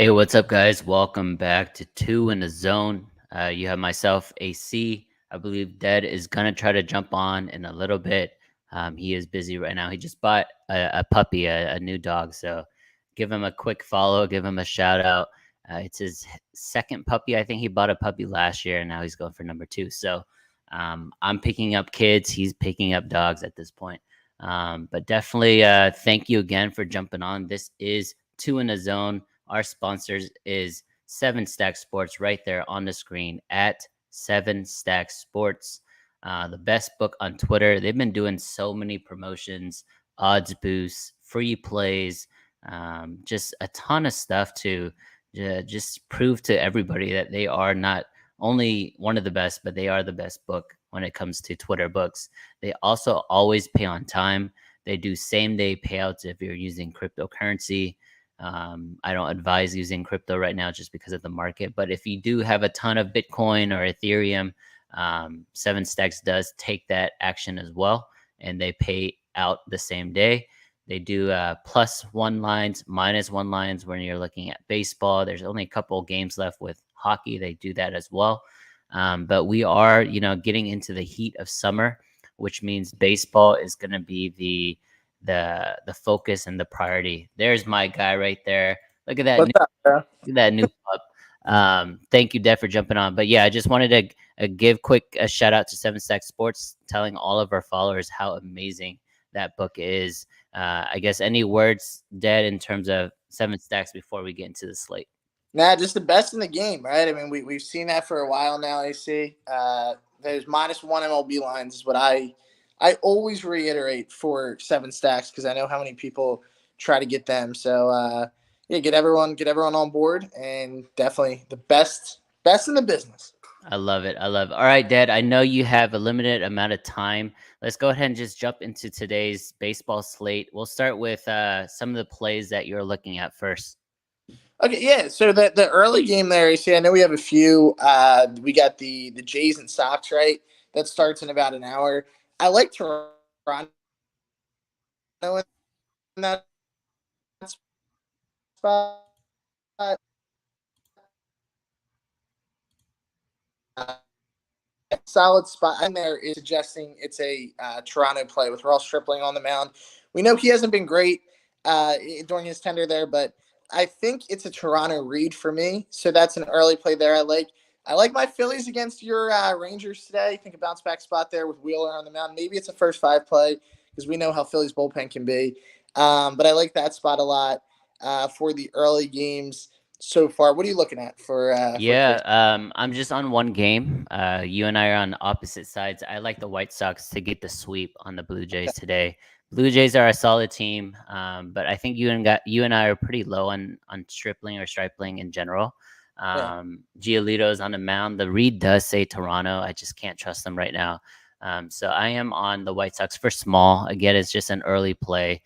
Hey, what's up, guys? Welcome back to Two in the Zone. You have myself, AC. I believe Dead is gonna try to jump on in a little bit. He is busy right now. He just bought a puppy, a new dog. So give him a quick follow, give him a shout out. It's his second puppy. I think he bought a puppy last year, and now he's going for number two. So I'm picking up kids. He's picking up dogs at this point. But definitely, thank you again for jumping on. This is Two in the Zone. Our sponsors is Seven Stack Sports right there on the screen at Seven Stack Sports, the best book on Twitter. They've been doing so many promotions, odds boosts, free plays, just a ton of stuff to just prove to everybody that they are not only one of the best, but they are the best book when it comes to Twitter books. They also always pay on time. They do same day payouts if you're using cryptocurrency. I don't advise using crypto right now just because of the market. But if you do have a ton of Bitcoin or Ethereum, Seven Stacks does take that action as well, and they pay out the same day. They do plus one lines, minus one lines when you're looking at baseball. There's only a couple games left with hockey. They do that as well. But we are, getting into the heat of summer, which means baseball is going to be the focus and the priority. There's my guy right there. Look at that What's up, bro? look at that new pup. Thank you, Def, for jumping on. But yeah, I just wanted to give quick a shout out to Seven Stack Sports, telling all of our followers how amazing that book is. I guess any words, Dead, in terms of Seven Stacks before we get into the slate? Nah, just the best in the game, right? I mean, we've seen that for a while now. AC, there's minus one MLB lines is what I always reiterate for seven stacks because I know how many people try to get them. So yeah, get everyone on board, and definitely the best in the business. I love it. I love it. All right, Dad. I know you have a limited amount of time. Let's go ahead and just jump into today's baseball slate. We'll start with some of the plays that you're looking at first. Okay, yeah. So the early game there, AC, I know we have a few. We got the Jays and Sox, right? That starts in about an hour. I like Toronto in that spot. Uh, Solid spot in there is suggesting it's a Toronto play with Ross Stripling on the mound. We know he hasn't been great during his tender there, but I think it's a Toronto read for me. So that's an early play there. I like my Phillies against your Rangers today. I think a bounce back spot there with Wheeler on the mound. Maybe it's a first five play because we know how Phillies bullpen can be. But I like that spot a lot for the early games so far. What are you looking at for Yeah, today? I'm just on one game. You and I are on opposite sides. I like the White Sox to get the sweep on the Blue Jays today. Blue Jays are a solid team, but I think you and I are pretty low on Stripling or Stripling in general. Yeah. Giolito's on the mound. The read does say Toronto. I just can't trust them right now. So I am on the White Sox for small. Again, it's just an early play.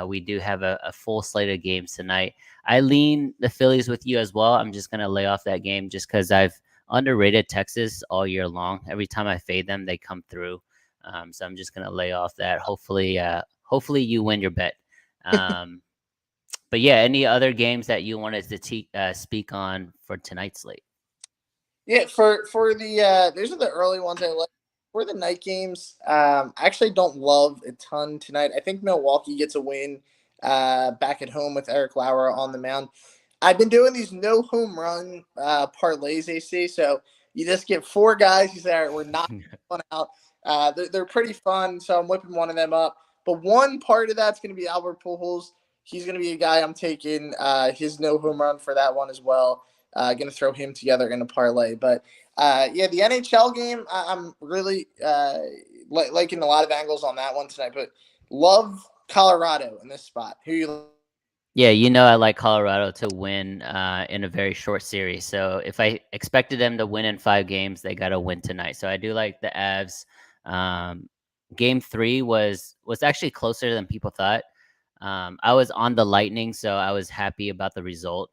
We do have a full slate of games tonight. I lean the Phillies with you as well. I'm just gonna lay off that game just because I've underrated Texas all year long. Every time I fade them, they come through. So I'm just gonna lay off that. Hopefully you win your bet. Um, but yeah, any other games that you wanted to speak on for tonight's slate? Yeah, for the those are the early ones I like. For the night games, I actually don't love a ton tonight. I think Milwaukee gets a win back at home with Eric Lauer on the mound. I've been doing these no home run parlays, AC. So you just get four guys. You say, all right, we're not one out. They're pretty fun. So I'm whipping one of them up. But one part of that's going to be Albert Pujols. He's going to be a guy I'm taking his no home run for that one as well. Going to throw him together in a parlay. But yeah, the NHL game, I'm really liking a lot of angles on that one tonight. But love Colorado in this spot. Who you? Yeah, I like Colorado to win in a very short series. So if I expected them to win in 5 games, they got to win tonight. So I do like the Avs. Um, Game 3 was actually closer than people thought. I was on the Lightning, so I was happy about the result.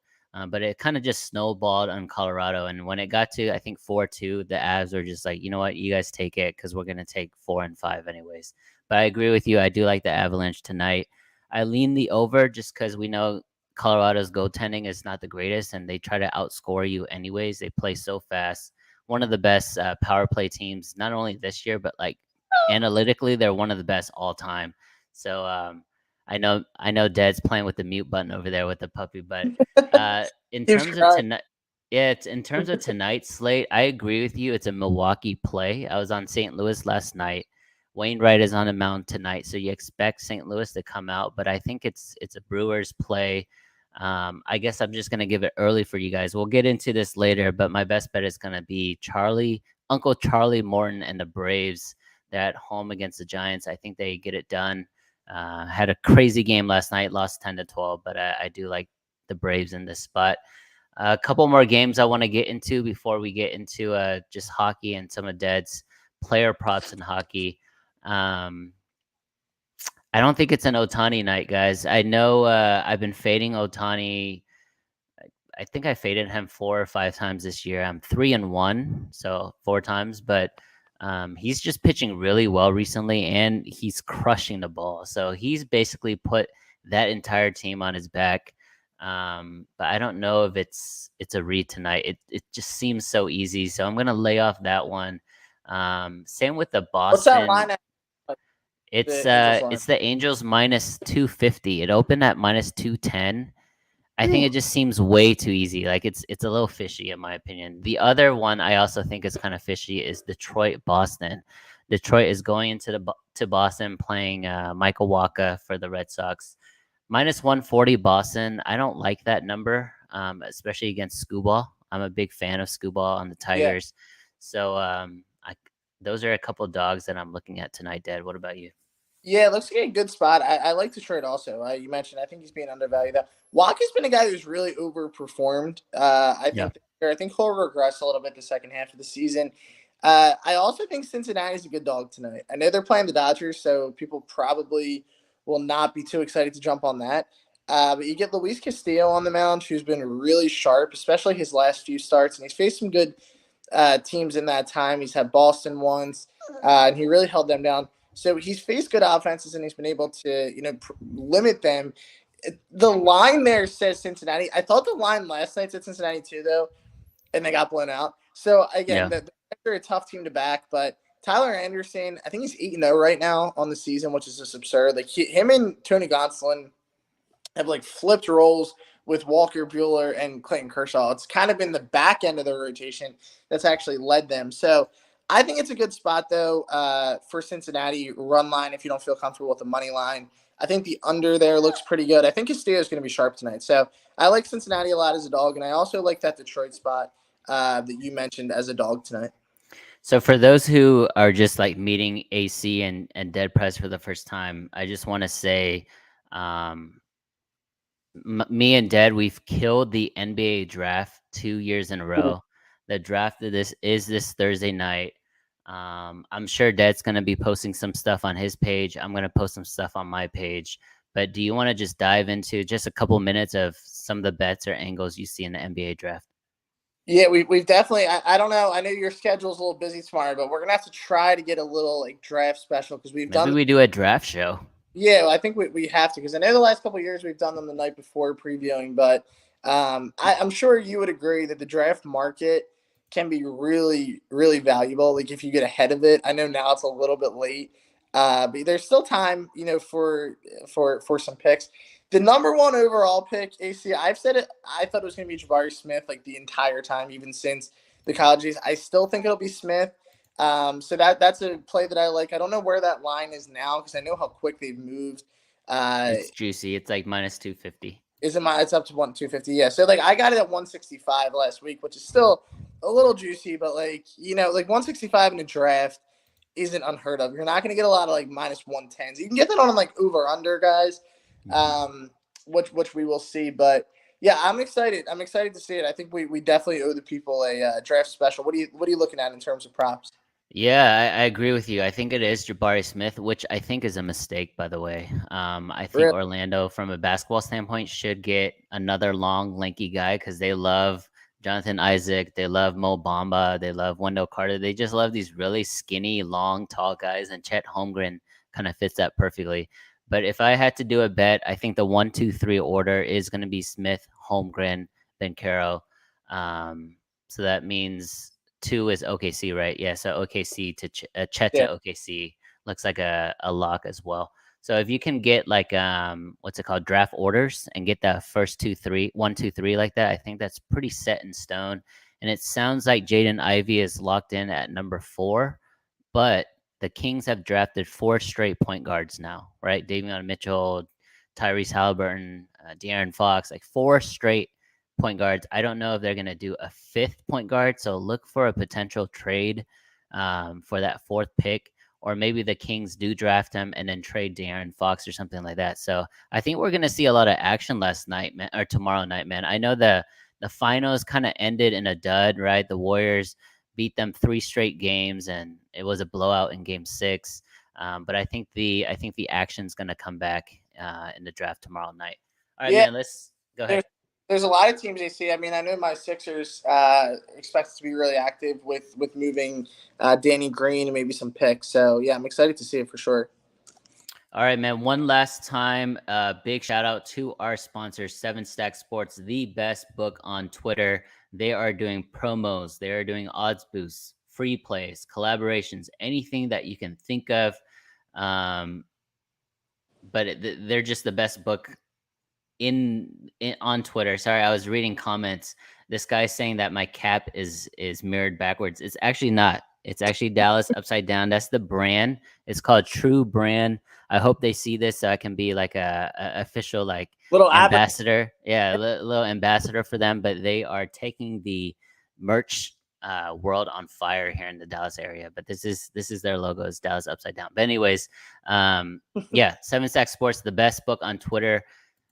But it kind of just snowballed on Colorado, and when it got to I think 4-2, the Avs were just like, you know what, you guys take it because we're gonna take 4 and 5 anyways. But I agree with you. I do like the Avalanche tonight. I lean the over just because we know Colorado's goaltending is not the greatest, and they try to outscore you anyways. They play so fast. One of the best power play teams, not only this year, but like analytically, they're one of the best all time. So I know Dad's playing with the mute button over there with the puppy, but in Keeps terms of crying. tonight, yeah, it's in terms of tonight's slate. I agree with you. It's a Milwaukee play. I was on St. Louis last night. Wainwright is on the mound tonight, so you expect St. Louis to come out, but I think it's a Brewers play. I guess I'm just gonna give it early for you guys. We'll get into this later, but my best bet is gonna be Uncle Charlie Morton and the Braves. They're at home against the Giants. I think they get it done. Had a crazy game last night, lost 10-12, but I do like the Braves in this spot. A couple more games I want to get into before we get into just hockey and some of Dead's player props in hockey. I don't think it's an Ohtani night, guys. I know I've been fading Ohtani. I think I faded him 4 or 5 times this year. I'm 3-1, so 4 times, but he's just pitching really well recently, and he's crushing the ball. So he's basically put that entire team on his back. But I don't know if it's a read tonight. It just seems so easy. So I'm gonna lay off that one. Same with the What's that Boston. line at? It's The Angels line. it's the Angels minus 250. It opened at minus 210. I think it just seems way too easy. Like it's a little fishy in my opinion. The other one I also think is kind of fishy is Detroit Boston. Detroit is going into to Boston playing Michael Wacha for the Red Sox. Minus 140 Boston. I don't like that number, especially against Skubal. I'm a big fan of Skubal on the Tigers. So those are a couple dogs that I'm looking at tonight, Dad. What about you? Yeah, it looks like a good spot. I like Detroit also. You mentioned I think he's being undervalued. Walker's been a guy who's really overperformed. Yeah. I think he'll regress a little bit the second half of the season. I also think Cincinnati's a good dog tonight. I know they're playing the Dodgers, so people probably will not be too excited to jump on that. But you get Luis Castillo on the mound, who's been really sharp, especially his last few starts, and he's faced some good teams in that time. He's had Boston once, and he really held them down. So he's faced good offenses, and he's been able to, limit them. The line there says Cincinnati. I thought the line last night said Cincinnati too, though, and they got blown out. So again, Yeah. they're a tough team to back. But Tyler Anderson, I think he's 8-0 right now on the season, which is just absurd. Like him and Tony Gonsolin have like flipped roles with Walker Buehler and Clayton Kershaw. It's kind of been the back end of the rotation that's actually led them. So I think it's a good spot, though, for Cincinnati run line if you don't feel comfortable with the money line. I think the under there looks pretty good. I think Castillo is going to be sharp tonight. So I like Cincinnati a lot as a dog, and I also like that Detroit spot that you mentioned as a dog tonight. So for those who are just like meeting AC and Dead Press for the first time, I just want to say, me and Dead, we've killed the NBA draft 2 years in a row. The draft of this is this Thursday night. I'm sure Dead's going to be posting some stuff on his page. I'm going to post some stuff on my page. But do you want to just dive into just a couple minutes of some of the bets or angles you see in the NBA draft? Yeah, we've definitely. I don't know. I know your schedule's a little busy tomorrow, but we're gonna have to try to get a little like draft special because we've Maybe done. we do a draft show. Yeah, I think we have to because I know the last couple of years we've done them the night before previewing, but I'm sure you would agree that the draft market can be really, really valuable. Like if you get ahead of it, I know now it's a little bit late, but there's still time, for some picks. The number one overall pick, AC, I've said it. I thought it was going to be Jabari Smith like the entire time, even since the college days. I still think it'll be Smith. So that's a play that I like. I don't know where that line is now because I know how quick they've moved. It's juicy. It's like minus 250. It's up to 250. Yeah. So like I got it at 165 last week, which is still a little juicy, but like 165 in a draft isn't unheard of. You're not going to get a lot of like minus 110s. You can get that on like over under guys, which we will see. But yeah, I'm excited. I'm excited to see it. I think we definitely owe the people a draft special. What are you looking at in terms of props? Yeah, I agree with you. I think it is Jabari Smith, which I think is a mistake, by the way. I think Really? Orlando, from a basketball standpoint, should get another long, lanky guy because they love Jonathan Isaac, they love Mo Bamba, they love Wendell Carter. They just love these really skinny, long, tall guys, and Chet Holmgren kind of fits that perfectly. But if I had to do a bet, I think the 1, 2, 3 order is going to be Smith, Holmgren, then Caro. So that means 2 is OKC, right? Yeah, so OKC to Chet Yeah. to OKC looks like a lock as well. So if you can get like what's it called, draft orders, and get the first 2, 3, 1, 2, 3 like that, I think that's pretty set in stone. And it sounds like Jaden Ivey is locked in at number 4, but the Kings have drafted 4 straight point guards now, right? Davion Mitchell, Tyrese Halliburton, De'Aaron Fox, like 4 straight point guards. I don't know if they're going to do a 5th point guard, so look for a potential trade for that 4th pick, or maybe the Kings do draft him and then trade De'Aaron Fox or something like that. So I think we're going to see a lot of action last night, man, or tomorrow night, man. I know the finals kind of ended in a dud, right? The Warriors beat them 3 straight games, and it was a blowout in Game 6. But I think the action's going to come back in the draft tomorrow night. All right, Yeah. man. Let's go ahead. There's a lot of teams they see. I mean, I know my Sixers expect to be really active with moving Danny Green and maybe some picks. So yeah, I'm excited to see it for sure. All right, man. One last time, big shout out to our sponsor, Seven Stack Sports, the best book on Twitter. They are doing promos, they are doing odds boosts, free plays, collaborations, anything that you can think of. But they're just the best book in on Twitter. Sorry, I was reading comments. This guy saying that my cap is mirrored backwards. It's actually not. It's actually Dallas upside down. That's the brand. It's called True Brand. I hope they see this so I can be like a official like Little ambassador. Yeah, little ambassador for them. But they are taking the merch world on fire here in the Dallas area. But this is their logo. It's Dallas upside down. But anyways, yeah, Seven Stack Sports, the best book on Twitter.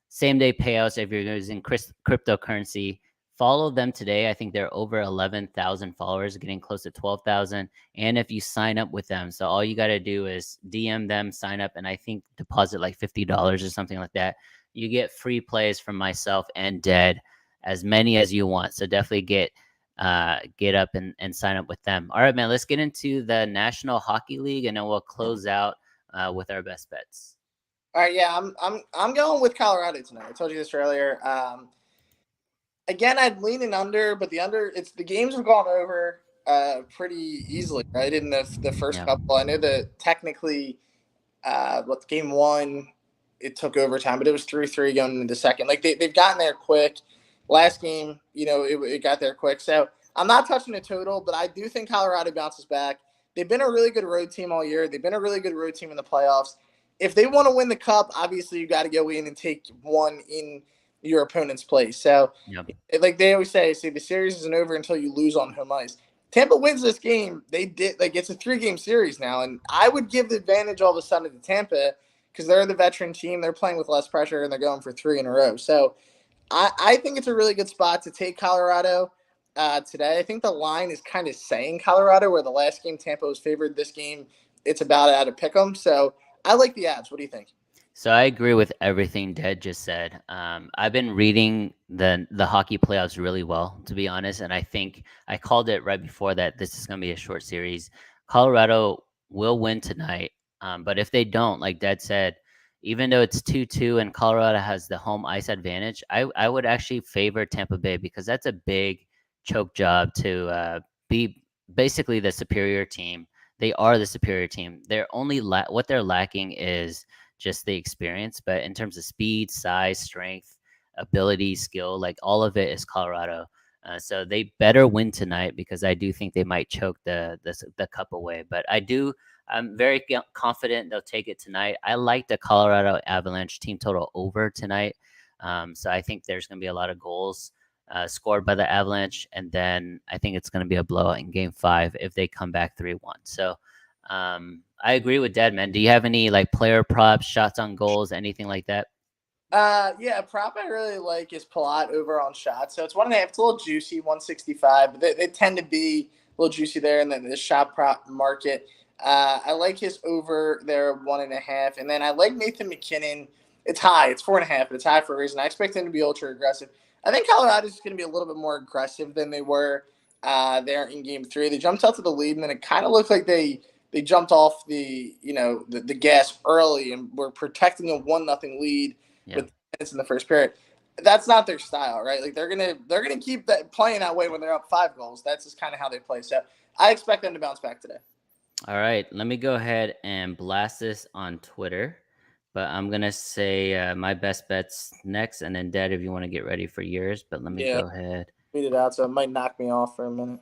Same day payouts if you're using cryptocurrency. Follow them today. I think they're over 11,000 followers, getting close to 12,000. And if you sign up with them, so all you got to do is DM them, sign up, and I think deposit like $50 or something like that. You get free plays from myself and Dead, as many as you want. So definitely get up and sign up with them. All right, man. Let's get into the National Hockey League, and then we'll close out with our best bets. All right, yeah, I'm going with Colorado tonight. I told you this earlier. Again, I'd lean an under, but the games have gone over pretty easily, right? In the first couple, I know that technically, game 1 it took overtime, but it was 3-3 going into the second. Like they've gotten there quick. Last game, it got there quick. So I'm not touching the total, but I do think Colorado bounces back. They've been a really good road team all year. They've been a really good road team in the playoffs. If they want to win the cup, obviously you got to go in and take one in your opponent's place. So, like they always say, the series isn't over until you lose on home ice. Tampa wins this game. They did, it's a 3-game series now, and I would give the advantage all of a sudden to Tampa because they're the veteran team. They're playing with less pressure, and they're going for 3 in a row. So, I think it's a really good spot to take Colorado today. I think the line is kind of saying Colorado, where the last game Tampa was favored. This game, it's about out of pick 'em. So I like the ads. What do you think? So I agree with everything Dad just said. I've been reading the hockey playoffs really well, to be honest, and I think I called it right before that this is going to be a short series. Colorado will win tonight, but if they don't, like Dad said, even though it's 2-2 and Colorado has the home ice advantage, I would actually favor Tampa Bay because that's a big choke job to be basically the superior team. They are the superior team. They're only what they're lacking is just the experience, but in terms of speed, size, strength, ability, skill, like all of it is Colorado. So they better win tonight because I do think they might choke the cup away. But I'm very confident they'll take it tonight. I like the Colorado Avalanche team total over tonight. So I think there's going to be a lot of goals scored by the Avalanche, and then I think it's going to be a blowout in Game 5 if they come back 3-1. So I agree with Dad, man. Do you have any like player props, shots on goals, anything like that? Yeah, a prop I really like is Palat over on shots. So it's 1.5. It's a little juicy, 165, but they tend to be a little juicy there. And then the shot prop market, I like his over there 1.5. And then I like Nathan McKinnon. It's high. It's 4.5, but it's high for a reason. I expect him to be ultra aggressive. I think Colorado's going to be a little bit more aggressive than they were there in Game 3. They jumped out to the lead, and then it kind of looked like they they jumped off the gas early and were protecting a 1-0 lead with minutes in the first period. That's not their style, right? Like they're gonna keep that playing that way when they're up 5 goals. That's just kind of how they play. So I expect them to bounce back today. All right, let me go ahead and blast this on Twitter. But I'm gonna say my best bets next, and then Dad, if you want to get ready for yours. But let me go ahead. Tweet it out, so it might knock me off for a minute.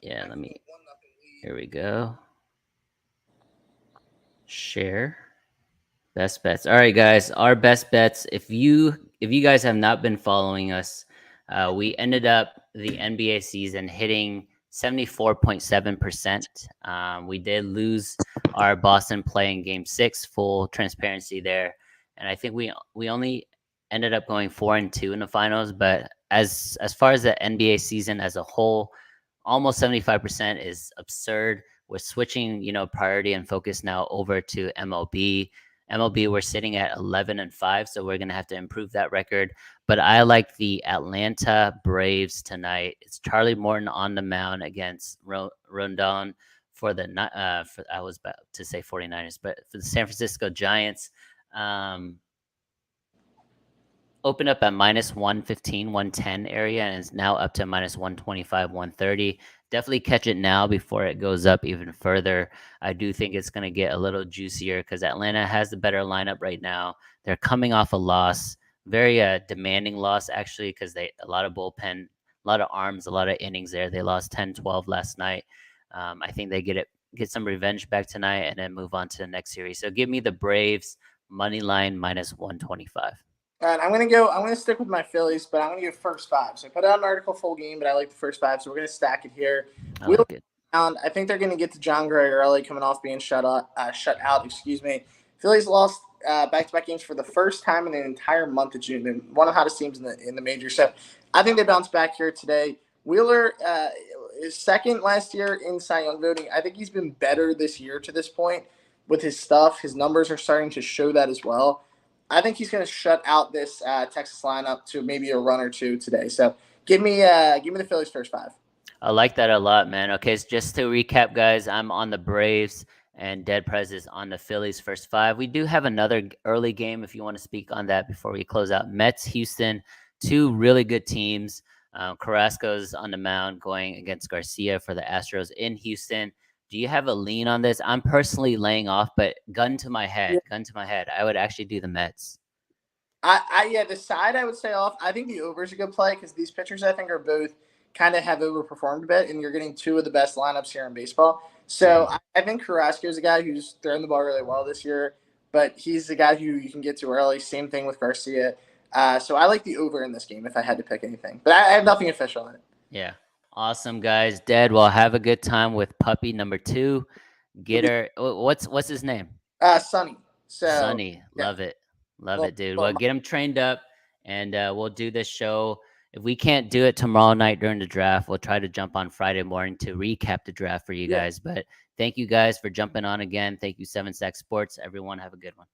Yeah, let me. Here we go. Share best bets. All right, guys, our best bets. If you guys have not been following us, we ended up the NBA season hitting 74.7%. We did lose our Boston play in Game 6. Full transparency there, and I think we only ended up going 4-2 in the finals. But as far as the NBA season as a whole, almost 75% is absurd. We're switching, priority and focus now over to MLB. MLB, we're sitting at 11-5, so we're gonna have to improve that record. But I like the Atlanta Braves tonight. It's Charlie Morton on the mound against Rondon for the I was about to say 49ers, but for the San Francisco Giants. Opened up at minus 115, 110 area, and is now up to minus 125, 130. Definitely catch it now before it goes up even further. I do think it's going to get a little juicier because Atlanta has the better lineup right now. They're coming off a loss, very demanding loss, actually, because a lot of bullpen, a lot of arms, a lot of innings there. They lost 10-12 last night. I think they get some revenge back tonight and then move on to the next series. So give me the Braves money line minus 125. All right, I'm gonna stick with my Phillies, but I'm gonna go first 5. So I put out an article full game, but I like the first 5, so we're gonna stack it here. I think they're gonna get to John Gray early, coming off being shut out. Phillies lost back-to-back games for the first time in the entire month of June. They're one of the hottest teams in the major. So I think they bounce back here today. Wheeler is second last year in Cy Young voting. I think he's been better this year to this point with his stuff. His numbers are starting to show that as well. I think he's going to shut out this Texas lineup to maybe a run or two today. So give me the Phillies first 5. I like that a lot, man. Okay, so just to recap, guys, I'm on the Braves and Dead Prez is on the Phillies first 5. We do have another early game if you want to speak on that before we close out. Mets, Houston, 2 really good teams. Carrasco's on the mound going against Garcia for the Astros in Houston. Do you have a lean on this? I'm personally laying off, but gun to my head, I would actually do the Mets. The side I would stay off. I think the over is a good play because these pitchers I think are both kind of have overperformed a bit, and you're getting 2 of the best lineups here in baseball. So I think Carrasco is a guy who's thrown the ball really well this year, but he's the guy who you can get to early. Same thing with Garcia. So I like the over in this game if I had to pick anything, but I have nothing official on it. Yeah. Awesome, guys. Dead. Well, have a good time with puppy number 2. Get her. What's his name? Sonny. Sonny. Love it, dude. Well, get him trained up, and we'll do this show. If we can't do it tomorrow night during the draft, we'll try to jump on Friday morning to recap the draft for you guys. But thank you guys for jumping on again. Thank you, 7 Sack Sports. Everyone, have a good one.